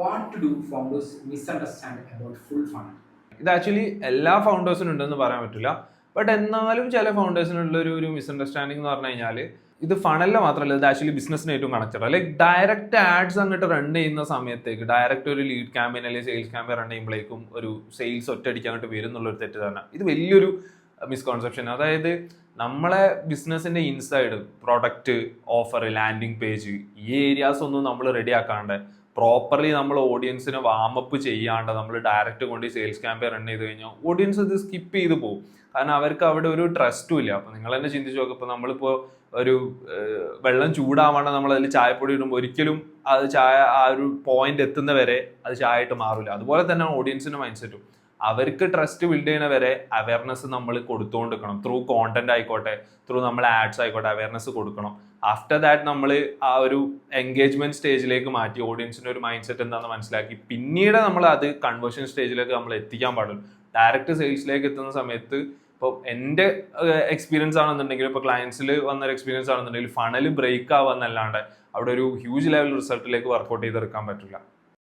what do founders misunderstand about full funnel? ഇത് actually എല്ലാ ഫൗണ്ടേഴ്സിനും ഉണ്ടെന്ന് പറയാൻ പറ്റില്ല. ബട്ട് എന്നാലും ചില ഫൗണ്ടേഴ്സിനുള്ള ഒരു മിസ്അണ്ടർസ്റ്റാൻഡിംഗ് എന്ന് പറഞ്ഞു കഴിഞ്ഞാൽ ഇത് ഫണലിൽ മാത്രമല്ല, ഇത് ആക്ച്വലി ബിസിനസ്സിന് ഏറ്റവും കണക്റ്റഡ്. ലൈക്ക് ഡയറക്റ്റ് ആഡ്സ് അങ്ങോട്ട് റൺ ചെയ്യുന്ന സമയത്തേക്ക് ഡയറക്റ്റ് ഒരു ലീഡ് ക്യാമ്പയിൻ അല്ലെങ്കിൽ സെയിൽസ് ക്യാമ്പയിൻ റൺ ചെയ്യുമ്പോഴേക്കും ഒരു സെയിൽസ് ഒറ്റയടിക്ക് അങ്ങോട്ട് വരും എന്നുള്ളൊരു തെറ്റിദ്ധാരണ. ഇത് വലിയൊരു മിസ്കോൺസെപ്ഷൻ. അതായത് നമ്മളെ ബിസിനസ്സിന്റെ inside product, offer, landing page, ഈ ഏരിയാസ് ഒന്നും നമ്മൾ റെഡി ആക്കാണ്ട് പ്രോപ്പർലി നമ്മൾ ഓഡിയൻസിനെ വാമപ്പ് ചെയ്യാണ്ട് നമ്മൾ ഡയറക്റ്റ് കൊണ്ട് സെയിൽസ് ക്യാമ്പയിൻ റൺ ചെയ്ത് കഴിഞ്ഞാൽ ഓഡിയൻസ് ഇത് സ്കിപ്പ് ചെയ്ത് പോകും. കാരണം അവർക്ക് അവിടെ ഒരു ട്രസ്റ്റും ഇല്ല. അപ്പോൾ നിങ്ങൾ തന്നെ ചിന്തിച്ച് നോക്കുക, ഇപ്പോൾ നമ്മളിപ്പോൾ ഒരു വെള്ളം ചൂടാവാണ്ട് നമ്മൾ അതിൽ ചായപ്പൊടി ഇടുമ്പോൾ ഒരിക്കലും അത് ചായ ആ ഒരു പോയിന്റ് എത്തുന്ന വരെ അത് ചായ ആയിട്ട് മാറില്ല. അതുപോലെ തന്നെ ഓഡിയൻസിന്റെ മൈൻഡ് സെറ്റും അവർക്ക് ട്രസ്റ്റ് ബിൽഡ് ചെയ്യുന്ന വരെ അവയർനെസ് നമ്മൾ കൊടുത്തുകൊണ്ടിരിക്കണം. ത്രൂ കോണ്ടന്റ് ആയിക്കോട്ടെ, ത്രൂ നമ്മൾ ആഡ്സ് ആയിക്കോട്ടെ, അവയർനെസ് കൊടുക്കണം. ആഫ്റ്റർ ദാറ്റ് നമ്മൾ ആ ഒരു എൻഗേജ്മെന്റ് സ്റ്റേജിലേക്ക് മാറ്റി ഓഡിയൻസിന്റെ ഒരു മൈൻഡ് സെറ്റ് എന്താണെന്ന് മനസ്സിലാക്കി പിന്നീട് നമ്മൾ അത് കൺവേർഷൻ സ്റ്റേജിലേക്ക് നമ്മൾ എത്തിക്കാൻ പാടുള്ളൂ. ഡയറക്റ്റ് സെയിൽസിലേക്ക് എത്തുന്ന സമയത്ത് ഇപ്പോൾ എൻ്റെ എക്സ്പീരിയൻസ് ആണെന്നുണ്ടെങ്കിൽ, ഇപ്പോൾ ക്ലയൻസിൽ വന്നൊരു എക്സ്പീരിയൻസ് ആണെന്നുണ്ടെങ്കിൽ ഫണൽ ബ്രേക്ക് ആവാന്നല്ലാണ്ട് അവിടെ ഒരു ഹ്യൂജ് ലെവൽ റിസൾട്ടിലേക്ക് വർക്കൗട്ട് ചെയ്തെടുക്കാൻ പറ്റില്ല.